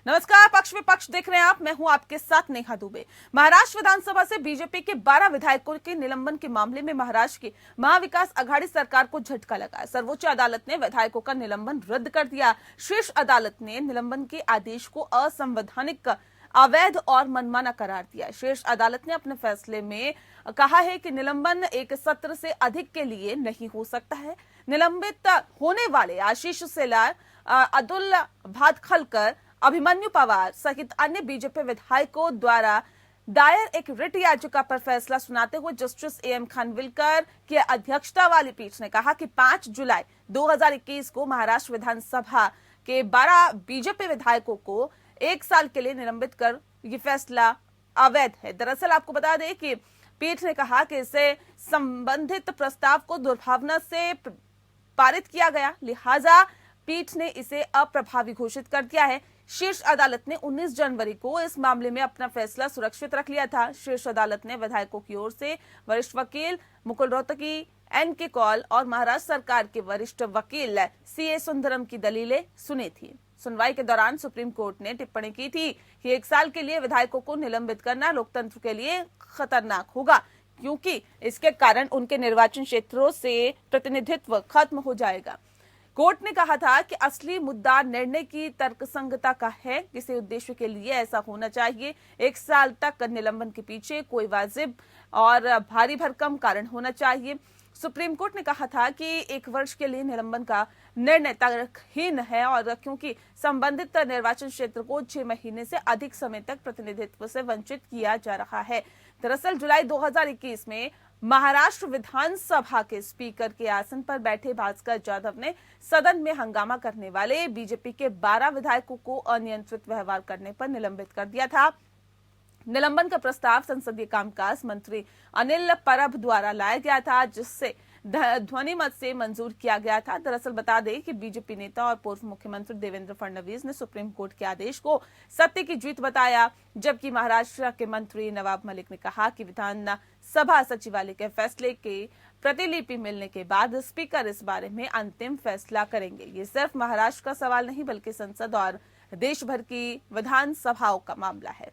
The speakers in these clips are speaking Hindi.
नमस्कार, पक्ष विपक्ष देख रहे हैं आप। मैं हूं आपके साथ नेहा दुबे। महाराष्ट्र विधानसभा से बीजेपी के 12 विधायकों के निलंबन के मामले में महाराष्ट्र की महाविकास आघाड़ी सरकार को झटका लगा। सर्वोच्च अदालत ने विधायकों का निलंबन रद्द कर दिया। शीर्ष अदालत ने निलंबन के आदेश को असंवैधानिक, अवैध और मनमाना करार दिया। शीर्ष अदालत ने अपने फैसले में कहा है कि निलंबन एक सत्र से अधिक के लिए नहीं हो सकता है। निलंबित होने वाले आशीष सेलार, अतुल भातखलकर, अभिमन्यु पवार सहित अन्य बीजेपी विधायकों द्वारा दायर एक रिट याचिका पर फैसला सुनाते हुए जस्टिस एएम खानविलकर की अध्यक्षता वाली पीठ ने कहा कि 5 जुलाई 2021 को महाराष्ट्र विधानसभा के 12 बीजेपी विधायकों को 1 साल के लिए निलंबित कर ये फैसला अवैध है। दरअसल आपको बता दें कि पीठ ने कहा कि इससे संबंधित प्रस्ताव को दुर्भावना से पारित किया गया, लिहाजा पीठ ने इसे अप्रभावी घोषित कर दिया है। शीर्ष अदालत ने 19 जनवरी को इस मामले में अपना फैसला सुरक्षित रख लिया था। शीर्ष अदालत ने विधायकों की ओर से वरिष्ठ वकील मुकुल रोहतगी, एनके कौल और महाराष्ट्र सरकार के वरिष्ठ वकील सीए सुंदरम की दलीलें सुनी थी। सुनवाई के दौरान सुप्रीम कोर्ट ने टिप्पणी की थी कि 1 साल के लिए विधायकों को निलंबित करना लोकतंत्र के लिए खतरनाक होगा, क्योंकि इसके कारण उनके निर्वाचन क्षेत्रों से प्रतिनिधित्व खत्म हो जाएगा। कोर्ट ने कहा था कि असली मुद्दा निर्णय की तर्कसंगता का है, किसी उद्देश्य के लिए ऐसा होना चाहिए। 1 साल तक निलंबन के पीछे कोई वाजिब और भारी भरकम कारण होना चाहिए। सुप्रीम कोर्ट ने कहा था कि 1 वर्ष के लिए निलंबन का निर्णय तर्कहीन है, और क्योंकि संबंधित निर्वाचन क्षेत्र को 6 महीने से अधिक समय तक प्रतिनिधित्व से वंचित किया जा रहा है। दरअसल जुलाई 2021 में महाराष्ट्र विधानसभा के स्पीकर के आसन पर बैठे भास्कर जाधव ने सदन में हंगामा करने वाले बीजेपी के 12 विधायकों को अनियंत्रित व्यवहार करने पर निलंबित कर दिया था। निलंबन का प्रस्ताव संसदीय कामकाज मंत्री अनिल परब द्वारा लाया गया था, जिससे ध्वनि मत से मंजूर किया गया था। दरअसल बता दें कि बीजेपी नेता और पूर्व मुख्यमंत्री देवेंद्र फडणवीस ने सुप्रीम कोर्ट के आदेश को सत्य की जीत बताया, जबकि महाराष्ट्र के मंत्री नवाब मलिक ने कहा कि विधानसभा सचिवालय के फैसले की प्रतिलिपि मिलने के बाद स्पीकर इस बारे में अंतिम फैसला करेंगे। ये सिर्फ महाराष्ट्र का सवाल नहीं, बल्कि संसद और देश भर की विधानसभाओं का मामला है।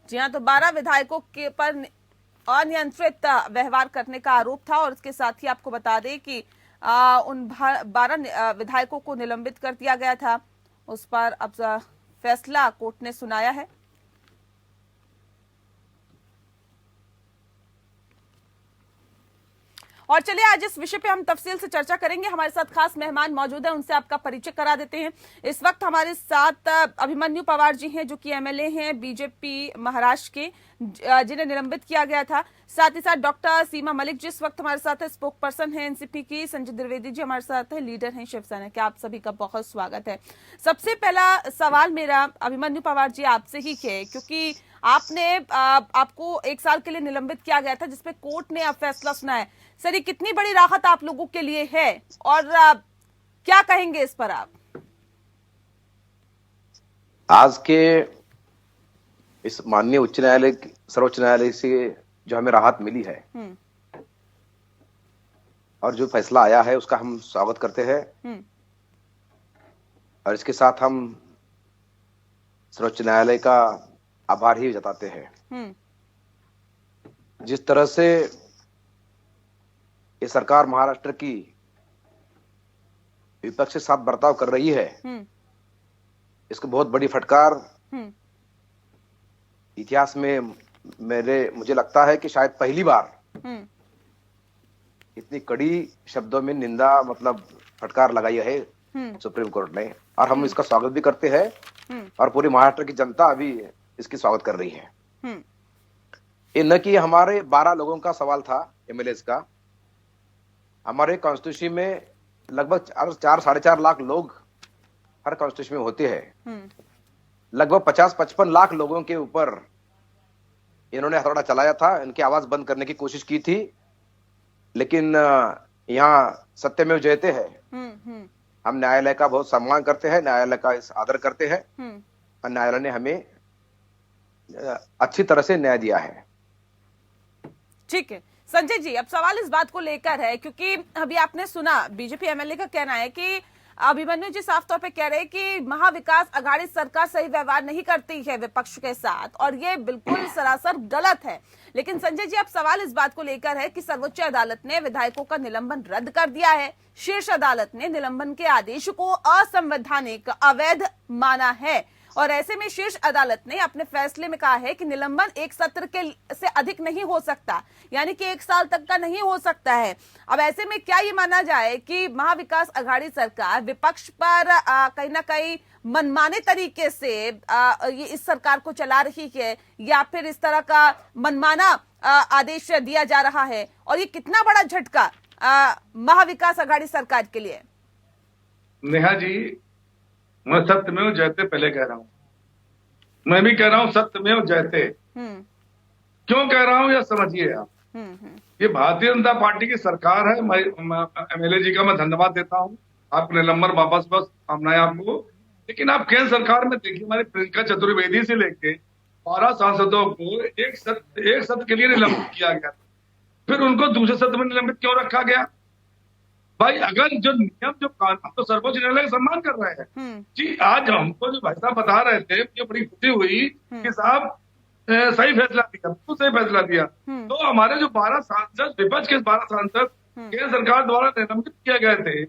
जी हाँ, तो 12 विधायकों के पर अनियंत्रित व्यवहार करने का आरोप था, और इसके साथ ही आपको बता दें कि उन 12 विधायकों को निलंबित कर दिया गया था। उस पर अब फैसला कोर्ट ने सुनाया है। और चलिए आज इस विषय पे हम तफसील से चर्चा करेंगे। हमारे साथ खास मेहमान मौजूद हैं, उनसे आपका परिचय करा देते हैं। इस वक्त हमारे साथ अभिमन्यु पवार जी हैं, जो कि एमएलए हैं बीजेपी महाराष्ट्र के, जिन्हें निलंबित किया गया था। साथ ही साथ डॉक्टर सीमा मलिक जी इस वक्त हमारे साथ है, स्पोक पर्सन है एनसीपी की। संजय द्विवेदी जी हमारे साथ है, लीडर हैं शिवसेना के। आप सभी का बहुत स्वागत है। सबसे पहला सवाल मेरा अभिमन्यु पवार जी आपसे ही है, क्योंकि आपको 1 साल के लिए निलंबित किया गया था, जिसपे कोर्ट ने अब फैसला सुनाया। सर, ये कितनी बड़ी राहत आप लोगों के लिए है, और क्या कहेंगे इस पर आप? आज के इस माननीय उच्च न्यायालय, सर्वोच्च न्यायालय से जो हमें राहत मिली है और जो फैसला आया है, उसका हम स्वागत करते हैं। और इसके साथ हम सर्वोच्च न्यायालय का आभार ही जताते हैं। जिस तरह से ये सरकार महाराष्ट्र की विपक्ष के साथ बर्ताव कर रही है, इसको बहुत बड़ी फटकार इतिहास में मुझे लगता है कि शायद पहली बार इतनी कड़ी शब्दों में निंदा, मतलब फटकार लगाई है सुप्रीम कोर्ट ने, और हम इसका स्वागत भी करते हैं। और पूरी महाराष्ट्र की जनता अभी इसकी स्वागत कर रही है। ये न कि हमारे 12 लोगों का सवाल था, एमएलएस का। हमारे कॉन्स्टिट्यूशन में लगभग 4 साढ़े 4 लाख लोग हर कॉन्स्टिट्यूशन में होते हैं, लगभग 50-55 लाख लोगों के ऊपर इन्होंने हथौड़ा चलाया था, इनकी आवाज बंद करने की कोशिश की थी, लेकिन यहाँ सत्यमेव जयते है। हम न्यायालय का बहुत सम्मान करते हैं, न्यायालय का आदर करते हैं, और न्यायालय ने हमें अच्छी तरह से न्याय दिया है। ठीक है संजय जी, अब सवाल इस बात को लेकर है क्योंकि अभी आपने सुना बीजेपी एमएलए का कहना है कि अभिमन्यु जी साफ तौर पे कह रहे हैं कि महाविकास अघाड़ी सरकार सही व्यवहार नहीं करती है विपक्ष के साथ, और ये बिल्कुल सरासर गलत है। लेकिन संजय जी, अब सवाल इस बात को लेकर है कि सर्वोच्च अदालत ने विधायकों का निलंबन रद्द कर दिया है, शीर्ष अदालत ने निलंबन के आदेश को असंवैधानिक, अवैध माना है, और ऐसे में शीर्ष अदालत ने अपने फैसले में कहा है कि निलंबन एक सत्र के से अधिक नहीं हो सकता, यानी कि 1 साल तक का नहीं हो सकता है। अब ऐसे में क्या ये माना जाए कि महाविकास अघाड़ी सरकार विपक्ष पर कहीं ना कहीं मनमाने तरीके से ये इस सरकार को चला रही है, या फिर इस तरह का मनमाना आदेश दिया जा रहा है, और ये कितना बड़ा झटका महाविकास अघाड़ी सरकार के लिए? नेहा जी, मैं सत्यमेव जयते पहले कह रहा हूं, मैं भी कह रहा हूं सत्यमेव जयते। क्यों कह रहा हूं यह समझिए आप। ये भारतीय जनता पार्टी की सरकार है। एमएलए जी का मैं धन्यवाद देता हूं, आपको निलंबन वापस बस कामना है आपको। लेकिन आप केंद्र सरकार में देखिए, हमारी प्रियंका चतुर्वेदी से लेके 12 सांसदों को एक सत्र के लिए निलंबित किया गया, फिर उनको दूसरे सत्र में निलंबित क्यों रखा गया? भाई अगर जो नियम, जो कानून, तो सर्वोच्च न्यायालय का सम्मान कर रहे हैं जी। आज हमको जो भाई साहब बता रहे थे, मुझे बड़ी खुशी हुई कि साहब सही फैसला दिया, बिल्कुल सही फैसला दिया। तो हमारे जो 12 सांसद, विपक्ष के 12 सांसद केंद्र सरकार द्वारा निलंबित किए गए थे,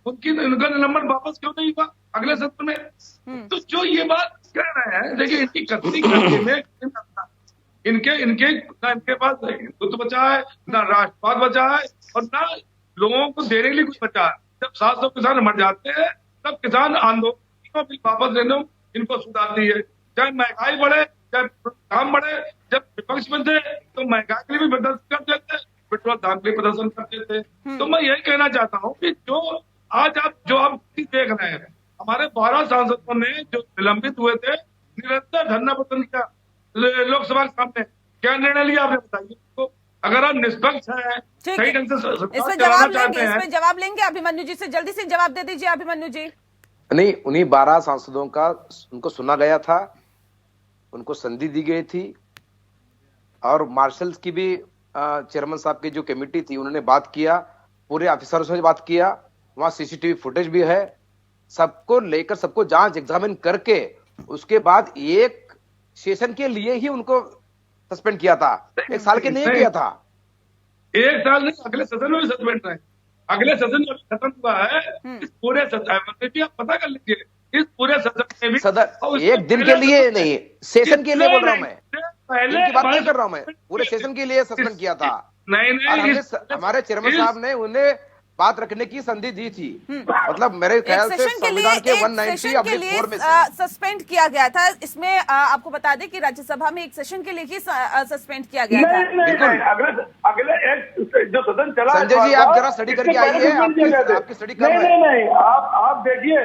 उनका निलंबन वापस क्यों नहीं हुआ अगले सत्र में? तो जो ये बात कह रहे हैं, देखिए इनकी कथनी करने में इनके पास हिंदुत्व बचा है, ना राष्ट्रवाद बचा है, और ना लोगों को देने के लिए कुछ बचा है। जब 700 किसान मर जाते हैं, तब किसान आंदोलन बिल वापस लेने इनको सुधारती है। चाहे महंगाई बढ़े, चाहे दाम बढ़े, जब विपक्ष में थे तो महंगाई के लिए भी प्रदर्शन करते थे, पेट्रोल दाम के लिए प्रदर्शन करते थे। तो मैं यही कहना चाहता हूँ कि जो आप देख रहे हैं, हमारे 12 सांसदों ने जो निलंबित हुए थे, निरंतर धरना प्रदर्शन किया लोकसभा के सामने। क्या निर्णय लिया आपने बताइए? तो अगर आप निष्पक्ष हैं, सही ढंग से इसमें जवाब लेंगे अभिमन्यु जी से, जल्दी से जवाब दे दीजिए अभिमन्यु जी। नहीं, उन्हीं 12 सांसदों का उनको सुना गया था, उनको संधि दी गई थी, और मार्शल्स की भी चेयरमैन साहब की जो कमेटी थी, उन्होंने बात किया, पूरे ऑफिसरों से बात किया, वहां सीसीटीवी फुटेज भी है, सबको लेकर सबको जांच एग्जामिन करके उसके बाद एक सेशन के लिए ही उनको सस्पेंड किया था, 1 साल के नहीं किया था। 1 साल नहीं, अगले सेशन में भी सस्पेंड रहे। अगले सेशन में खत्म हुआ है, इस पूरे सदन आप पता कर लीजिए, इस पूरे सदन में भी सदन एक दिन के लिए नहीं, सेशन के लिए बोल रहा हूं मैं, पहले की बात नहीं कर रहा हूं मैं, पूरे सेशन के लिए सस्पेंड किया था। नहीं, हमारे चेयरमैन साहब ने उन्हें बात रखने की संधि दी थी। मतलब मेरे ख्याल से संविधान के 190 में सस्पेंड किया गया था। इसमें आपको बता दें कि राज्यसभा में एक सेशन के लिए ही सस्पेंड किया गया था। बिल्कुल, अगले एक जो सदन चला, संजय जी आप जरा स्टडी करके आइए, आपकी स्टडी कर रहे हैं। नहीं, आप देखिए,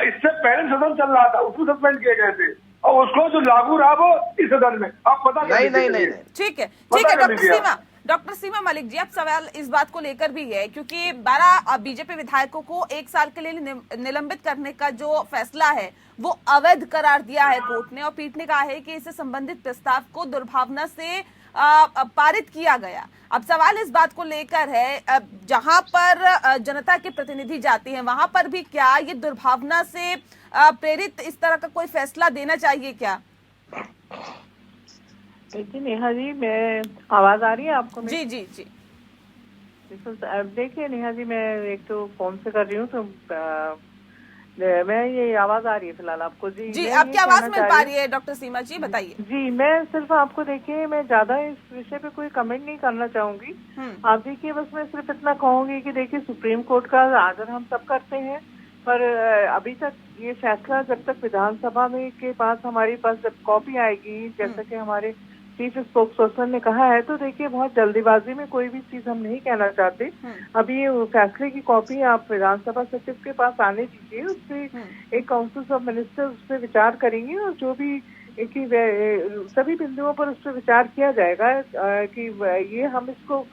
इससे पहले सदन चल रहा था, उसको सस्पेंड किए गए थे, और उसको जो लागू रहा वो इस सदन में, आप पता नहीं। ठीक है डॉक्टर सीमा मलिक जी, अब सवाल इस बात को लेकर भी है क्योंकि 12 बीजेपी विधायकों को 1 साल के लिए निलंबित करने का जो फैसला है वो अवैध करार दिया है कोर्ट ने, और पीठ ने कहा है कि इससे संबंधित प्रस्ताव को दुर्भावना से पारित किया गया। अब सवाल इस बात को लेकर है, जहां पर जनता के प्रतिनिधि जाती हैं वहां पर भी क्या ये दुर्भावना से प्रेरित इस तरह का कोई फैसला देना चाहिए क्या? देखिए नेहा जी, मैं आवाज आ रही है आपको? जी। देखिए नेहा जी, मैं एक तो फोन से कर रही हूँ, तो मैं ये आवाज आ रही है फिलहाल आपको? जी आपकी आवाज मिल पा रही है डॉक्टर सीमा जी, बताइए। जी, मैं सिर्फ आपको, देखिए मैं ज्यादा इस विषय पे कोई कमेंट नहीं करना चाहूंगी। आप देखिए, बस मैं सिर्फ इतना कहूंगी कि देखिए सुप्रीम कोर्ट का आदर हम सब करते हैं, पर अभी तक ये फैसला जब तक विधानसभा में के पास हमारे पास जब कॉपी आएगी, जैसा कि हमारे चीफ स्पोक्स पर्सन ने कहा है, तो देखिए बहुत जल्दीबाजी में कोई भी चीज हम नहीं कहना चाहते। अभी ये फैसले की कॉपी आप विधानसभा सचिव के पास आने दीजिए, उसपे एक काउंसिल ऑफ मिनिस्टर्स उस पर विचार करेंगे और जो भी सभी बिंदुओं पर उस पर विचार किया जाएगा कि ये हम इसको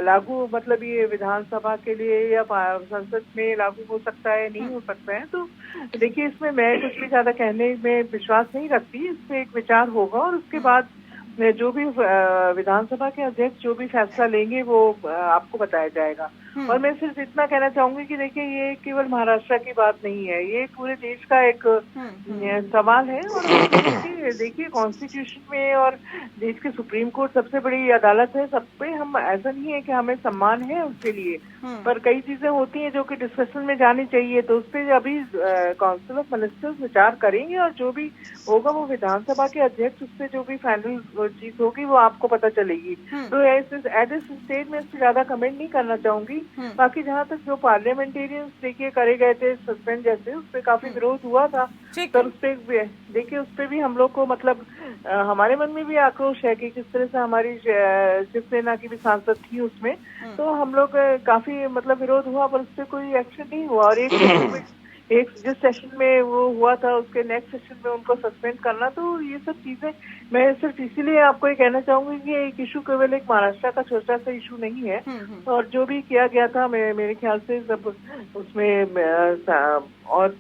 लागू, मतलब ये विधानसभा के लिए या संसद में लागू हो सकता है, नहीं हो सकता है। तो देखिए इसमें मैं कुछ भी ज्यादा कहने में विश्वास नहीं रखती। इस पे एक विचार होगा और उसके बाद जो भी विधानसभा के अध्यक्ष जो भी फैसला लेंगे वो आपको बताया जाएगा। और मैं सिर्फ इतना कहना चाहूंगी कि देखिए ये केवल महाराष्ट्र की बात नहीं है, ये पूरे देश का एक सवाल है। और देखिए कॉन्स्टिट्यूशन में और देश के सुप्रीम कोर्ट सबसे बड़ी अदालत है, सब पे हम, ऐसा नहीं है कि हमें सम्मान है उसके लिए, पर कई चीजें होती हैं जो कि डिस्कशन में जानी चाहिए। तो उस पर अभी काउंसिल ऑफ मिनिस्टर्स विचार करेंगे और जो भी होगा वो विधानसभा के अध्यक्ष, उस पर जो भी फाइनल चीज होगी वो आपको पता चलेगी। तो एट दिस स्टेज में इससे ज्यादा कमेंट नहीं करना चाहूंगी। बाकी जहाँ तक जो पार्लियामेंटेरियंस देखिए करे गए थे सस्पेंड जैसे, उस पर काफी विरोध हुआ था, तो उस पर देखिए उस पर भी हम लोग को मतलब हमारे मन में भी आक्रोश है कि किस तरह से हमारी शिवसेना की भी सांसद थी उसमें, तो हम लोग काफी मतलब विरोध हुआ, पर उस पर कोई एक्शन नहीं हुआ। और एक जिस सेशन में वो हुआ था उसके नेक्स्ट सेशन में उनको सस्पेंड करना, तो ये सब चीजें मैं सिर्फ इसीलिए आपको ये कहना चाहूंगी कि एक इशू केवल एक महाराष्ट्र का छोटा सा इशू नहीं है। और जो भी किया गया था मेरे ख्याल से सब उसमें और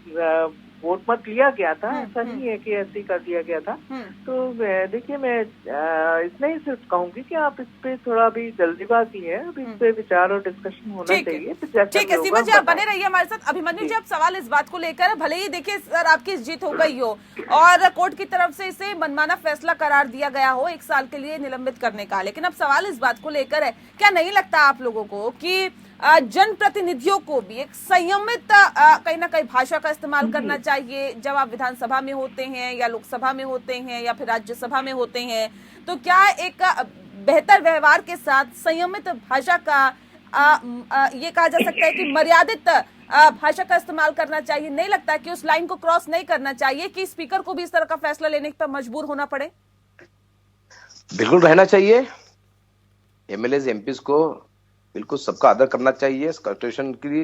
वोट मत लिया गया था, ऐसा नहीं है कि ऐसे ही कर दिया गया था। तो देखिए मैं इतना ही सिर्फ कहूंगी कि आप इस पे थोड़ा भी जल्दीबाजी है, अभी इस पे विचार और डिस्कशन होना चाहिए। ठीक है सीमा जी, आप बने रहिए हमारे साथ। अभिमन्यु जी, आप सवाल इस बात को लेकर, भले ही देखिए सर आपकी जीत हो गई हो और कोर्ट की तरफ से इसे मनमाना फैसला करार दिया गया हो 1 साल के लिए निलंबित करने का, लेकिन अब सवाल इस बात को लेकर है, क्या नहीं लगता आप लोगों को कि जनप्रतिनिधियों को भी एक संयमित कहीं ना कहीं भाषा का इस्तेमाल करना चाहिए जब आप विधानसभा में होते हैं या लोकसभा में होते हैं या फिर राज्यसभा में होते हैं? तो क्या एक बेहतर व्यवहार के साथ संयमित भाषा का ये कहा जा सकता है कि मर्यादित भाषा का इस्तेमाल करना चाहिए? नहीं लगता कि उस लाइन को क्रॉस नहीं करना चाहिए कि स्पीकर को भी इस तरह का फैसला लेने पर मजबूर होना पड़े? बिल्कुल रहना चाहिए। एमएलए एमपीज को बिल्कुल सबका आदर करना चाहिए। कॉन्स्टिट्यूशन की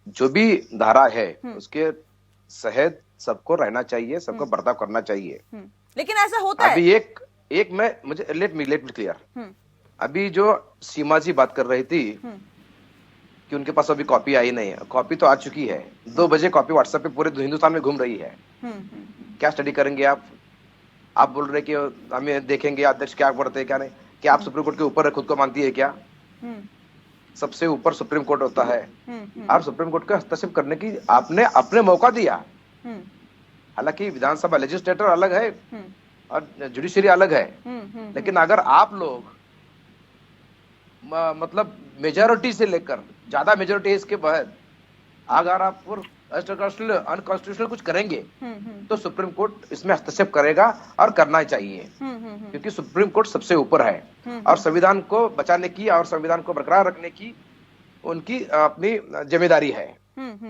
जो भी धारा है उसके सहित सबको रहना चाहिए, सबको बर्ताव करना चाहिए। लेकिन ऐसा होता है अभी एक मैं मुझे लेट मी क्लियर। अभी जो सीमा जी बात कर रही थी कि उनके पास अभी कॉपी आई नहीं है, कॉपी तो आ चुकी है। 2 बजे कॉपी व्हाट्सएप पे पूरे हिंदुस्तान में घूम रही है। क्या स्टडी करेंगे आप? आप बोल रहे कि हमें देखेंगे अध्यक्ष क्या पढ़ते हैं क्या नहीं। क्या आप सुप्रीम कोर्ट के ऊपर खुद को मानती है क्या? सबसे ऊपर सुप्रीम कोर्ट होता है और सुप्रीम कोर्ट का हस्तक्षेप करने की आपने अपने मौका दिया। हालांकि विधानसभा लेजिस्लेटर अलग है और जुडिशरी अलग है, लेकिन अगर आप लोग मतलब मेजोरिटी से लेकर ज्यादा मेजोरिटी इसके बाद अगर आप अनकॉन्स्टिट्यूशनल कुछ करेंगे तो सुप्रीम कोर्ट इसमें हस्तक्षेप करेगा और करना चाहिए, क्योंकि सुप्रीम कोर्ट सबसे ऊपर है और संविधान को बचाने की और संविधान को बरकरार रखने की उनकी अपनी जिम्मेदारी है।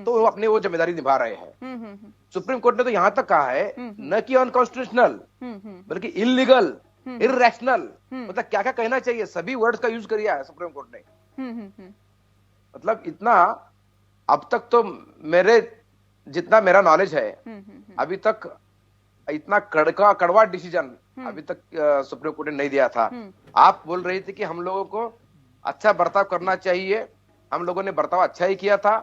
तो वो अपनी वो जिम्मेदारी निभा रहे हैं। सुप्रीम कोर्ट ने तो यहां तक कहा है न कि अनकॉन्स्टिट्यूशनल बल्कि इलीगल, इररेशनल, मतलब क्या क्या कहना चाहिए सभी वर्ड्स का यूज किया है सुप्रीम कोर्ट ने। मतलब इतना अब तक तो जितना मेरा नॉलेज है अभी तक इतना कड़वा डिसीजन अभी तक सुप्रीम कोर्ट ने नहीं दिया था। आप बोल रही थी कि हम लोगों को अच्छा बर्ताव करना चाहिए, हम लोगों ने बर्ताव अच्छा ही किया था।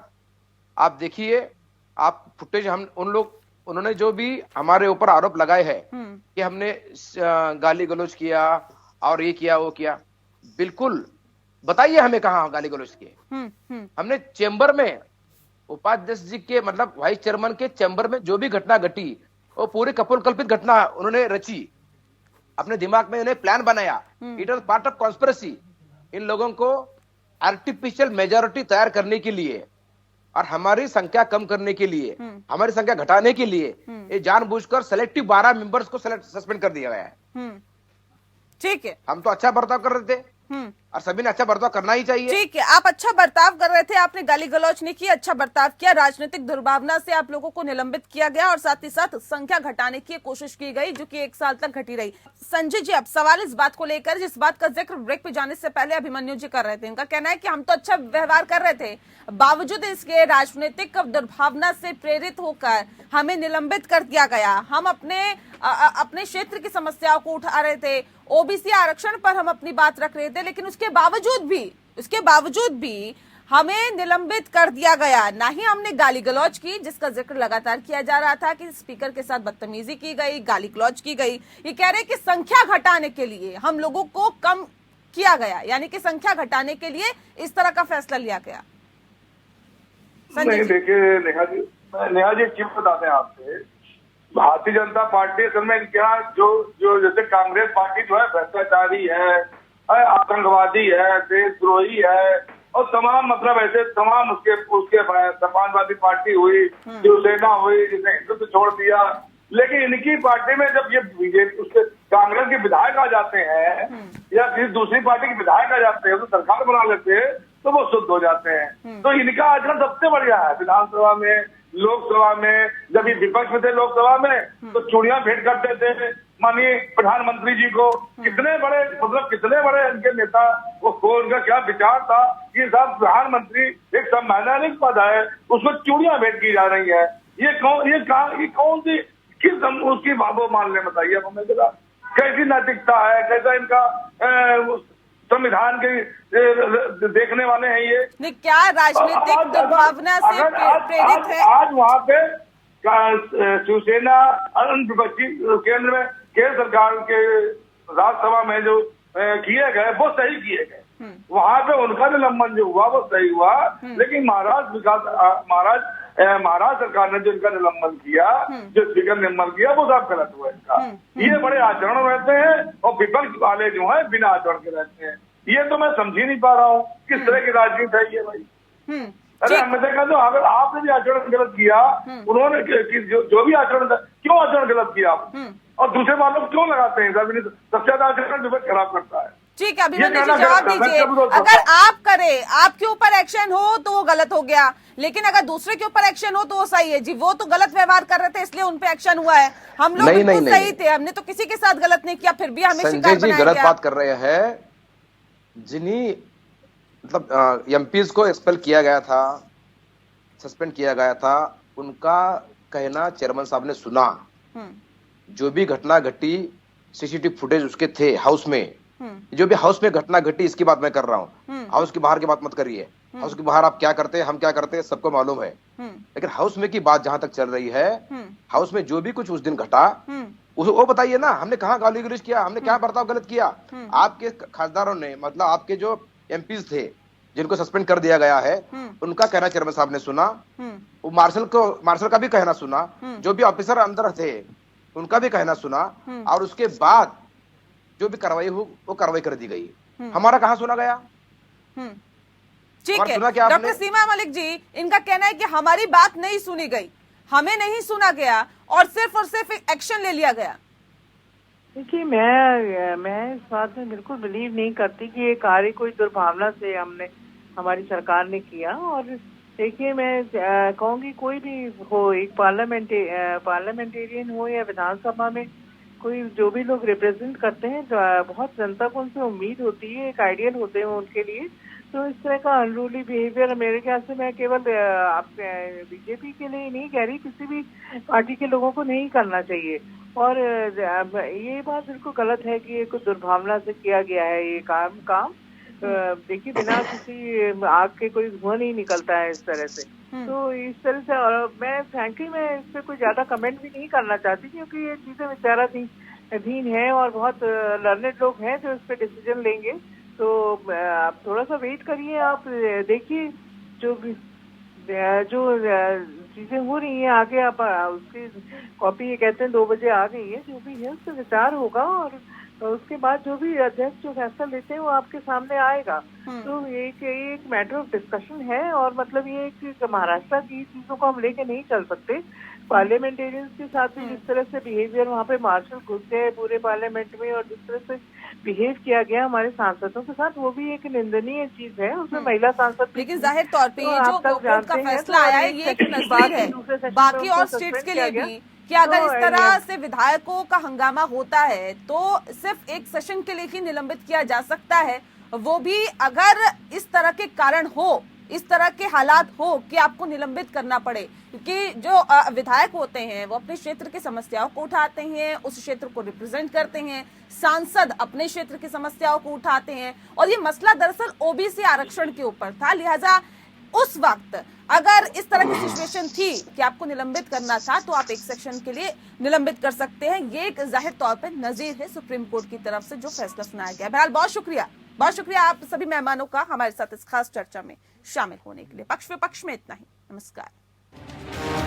आप देखिए, आप फुटेज उन्होंने जो भी हमारे ऊपर आरोप लगाए हैं कि हमने गाली गलौज किया और ये किया वो किया, बिल्कुल बताइए हमें कहाँ गाली गलौज किए। हमने चेंबर में उपाध्यक्ष जी के मतलब वाइस चेयरमैन के चैम्बर में जो भी घटना घटी वो पूरी कपोलकल्पित घटना उन्होंने रची, अपने दिमाग में उन्हें प्लान बनाया। It was part of conspiracy. इन लोगों को आर्टिफिशियल मेजोरिटी तैयार करने के लिए और हमारी संख्या कम करने के लिए, हमारी संख्या घटाने के लिए ये जानबूझकर सेलेक्टिव 12 मेंबर्स को सस्पेंड कर दिया गया है। ठीक है, हम तो अच्छा बर्ताव कर रहे थे। और सभी ने अच्छा बर्ताव करना ही चाहिए। ठीक है, आप अच्छा बर्ताव कर रहे थे, आपने गाली गलौज नहीं की, अच्छा बर्ताव किया। राजनीतिक दुर्भावना से आप लोगों को निलंबित किया गया और साथ ही साथ संख्या घटाने की कोशिश की गई, जो कि 1 साल तक घटी रही। संजय जी, अब सवाल इस बात को लेकर, जिस बात का जिक्र ब्रेक पे जाने से पहले अभिमन्यु जी कर रहे थे, इनका कहना है कि हम तो अच्छा व्यवहार कर रहे थे, बावजूद इसके राजनीतिक दुर्भावना से प्रेरित होकर हमें निलंबित कर दिया गया। हम अपने क्षेत्र की समस्याओं को उठा रहे थे, ओबीसी आरक्षण पर हम अपनी बात रख रहे थे, लेकिन उसके बावजूद भी हमें निलंबित कर दिया गया। ना ही हमने गाली गलौज की, जिसका जिक्र लगातार किया जा रहा था कि स्पीकर के साथ बदतमीजी की गई, गाली गलौज की गई। ये कह रहे कि संख्या घटाने के लिए हम लोगों को कम किया गया, यानी कि संख्या घटाने के लिए इस तरह का फैसला लिया गया। नहीं, देखिए नेहा जी एक चीज बताते हैं आपसे, भारतीय जनता पार्टी असल में क्या जो जैसे कांग्रेस पार्टी जो है भ्रष्टाचारी है, आतंकवादी है, देशद्रोही है, और तमाम मतलब ऐसे तमाम उसके समाजवादी पार्टी हुई, शिवसेना हुई, जिसने हिंदुत्व छोड़ दिया। लेकिन इनकी पार्टी में जब ये बीजेपी उसके कांग्रेस के विधायक आ जाते हैं या किसी दूसरी पार्टी के विधायक आ जाते हैं, तो सरकार बना लेते हैं, तो वो शुद्ध हो जाते हैं। तो इनका आचरण सबसे बढ़िया है। विधानसभा में, लोकसभा में, जब ये विपक्ष में थे लोकसभा में, तो चूड़ियां भेंट करते थे माननीय प्रधानमंत्री जी को। कितने बड़े इनके नेता, वो उनका क्या विचार था कि साहब प्रधानमंत्री एक संवैधानिक पद है, उसको चूड़ियां भेंट की जा रही है। ये कौन सी किस उसकी वो मान ले, बताइए आप हमें जरा, कैसी नैतिकता है, कैसा इनका संविधान के देखने वाले हैं ये। नहीं, क्या राजनीतिक दुर्भावना से प्रेरित है? आज वहाँ पे शिवसेना विपक्षी केंद्र में, केंद्र सरकार के राज्यसभा में जो किए गए वो सही किए गए। वहाँ पे उनका निलंबन जो हुआ वो सही हुआ, लेकिन महाराष्ट्र सरकार ने जो इनका निलंबन किया, जो स्पीकर निलंबन किया, वो सब गलत हुआ इनका। ये बड़े आचरण रहते हैं और विपक्ष वाले जो है बिना आचरण के रहते हैं। ये तो मैं समझ ही नहीं पा रहा हूँ किस तरह की राजनीति है ये भाई। अरे हमें देखा तो अगर आपने भी आचरण गलत किया, उन्होंने जो भी आचरण, क्यों आचरण गलत किया आप, और दूसरे वालों को क्यों लगाते हैं? सबसे ज्यादा आचरण विपक्ष खराब करता है। ठीक है, अभिमन्यु जी जवाब दीजिए। अगर आप करें, आपके ऊपर एक्शन हो तो वो गलत हो गया, लेकिन अगर दूसरे के ऊपर एक्शन हो तो वो सही है जी। वो तो गलत व्यवहार कर रहे थे इसलिए उन पे एक्शन हुआ है। हम लोग बिल्कुल सही थे, हमने तो किसी के साथ गलत नहीं किया, फिर भी हमें शिकार बनाया गया। गलत बात कर रहे हैं। जिन्हीं मतलब एमपीज को एक्सपेल किया गया था, सस्पेंड किया गया था, उनका कहना चेयरमैन साहब ने सुना। जो भी घटना घटी, सीसीटीवी फुटेज उसके थे हाउस में, जो भी हाउस में घटना घटी, इसकी बात मैं कर रहा हूँ। हाउस के बाहर की बात मत करिए। हाउस के बाहर आप क्या करते हैं, हम क्या करते हैं, सबको मालूम है। लेकिन हाउस में की बात जहां तक चल रही है, हाउस में जो भी कुछ उस दिन घटा, वो बताइए ना। हमने कहा गाली गलौज किया, हमने क्या बर्ताव गलत किया? आपके खासदारों ने, मतलब आपके जो एमपीज थे जिनको सस्पेंड कर दिया गया है, उनका कहना चेयरमैन साहब ने सुना। वो मार्शल का भी कहना सुना, जो भी ऑफिसर अंदर थे उनका भी कहना सुना, और उसके बाद जो भी कार्रवाई हो वो कार्रवाई कर दी गई। हमारा कहाँ सुना गया? ठीक है डॉक्टर सीमा मलिक जी, इनका कहना है कि हमारी बात नहीं सुनी गई, हमें नहीं सुना गया और सिर्फ एक्शन ले लिया गया। देखिए, मैं इस बात में बिल्कुल बिलीव नहीं करती कि ये कार्य कोई दुर्भावना से हमारी सरकार ने किया। और देखिए, मैं कहूँगी कोई भी हो, एक पार्लियामेंटेरियन हो या विधानसभा में कोई जो भी लोग रिप्रेजेंट करते हैं, बहुत जनता को उनसे उम्मीद होती है, एक आइडियल होते हैं उनके लिए। तो इस तरह का अनरूली बिहेवियर मेरे ख्याल से, मैं केवल बीजेपी के लिए नहीं कह रही, किसी भी पार्टी के लोगों को नहीं करना चाहिए। और ये बात बिल्कुल गलत है कि ये कुछ दुर्भावना से किया गया है ये काम। देखिए, बिना किसी आग के कोई धुआं नहीं निकलता है इस तरह से। तो इस तरह से, और मैं फ्रैंकली मैं इस पर कोई ज्यादा कमेंट भी नहीं करना चाहती, क्योंकि ये चीजें विचाराधीन है और बहुत लर्नेड लोग हैं जो इस पर डिसीजन लेंगे। तो आप थोड़ा सा वेट करिए, आप देखिए जो चीजें हो रही हैं आगे। आप उसकी कॉपी, ये कहते हैं 2 बजे आ गई है, जो भी है उस पर विचार होगा और तो उसके बाद जो भी अध्यक्ष जो फैसला लेते हैं वो आपके सामने आएगा। तो ये एक मैटर ऑफ डिस्कशन है, और मतलब ये एक महाराष्ट्र की चीजों को हम लेके नहीं चल सकते। पार्लियामेंटेरियंस के साथ भी जिस तरह से बिहेवियर वहाँ पे मार्शल घुस गए पूरे पार्लियामेंट में, और जिस तरह से बिहेव किया गया हमारे सांसदों के साथ, वो भी एक निंदनीय चीज है। उसमें महिला सांसद, लेकिन जाहिर तौर पे तो ये जो आप तक कोर्ट का जानते हैं, फैसला तो आया है अभी ये एक सेशन के नज़ीर बाद है दूसरे सेशन बाकी में और उसको स्टेट्स के सस्पेंड लिए किया भी, गया। कि अगर तो इस तरह से विधायकों का हंगामा होता है तो सिर्फ एक सेशन के लिए ही निलंबित किया जा सकता है, वो भी अगर इस तरह के कारण हो, इस तरह के हालात हो कि आपको निलंबित करना पड़े। क्योंकि जो विधायक होते हैं वो अपने क्षेत्र की समस्याओं को उठाते हैं, उस क्षेत्र को रिप्रेजेंट करते हैं, सांसद अपने क्षेत्र की समस्याओं को उठाते हैं, और ये मसला दरअसल ओबीसी आरक्षण के ऊपर था। लिहाजा उस वक्त अगर इस तरह की सिचुएशन थी कि आपको निलंबित करना था तो आप एक सेक्शन के लिए निलंबित कर सकते हैं। ये एक जाहिर तौर पर नजीर है सुप्रीम कोर्ट की तरफ से जो फैसला सुनाया गया। बहरहाल बहुत शुक्रिया आप सभी मेहमानों का हमारे साथ इस खास चर्चा में शामिल होने के लिए। पक्ष विपक्ष में इतना ही। नमस्कार।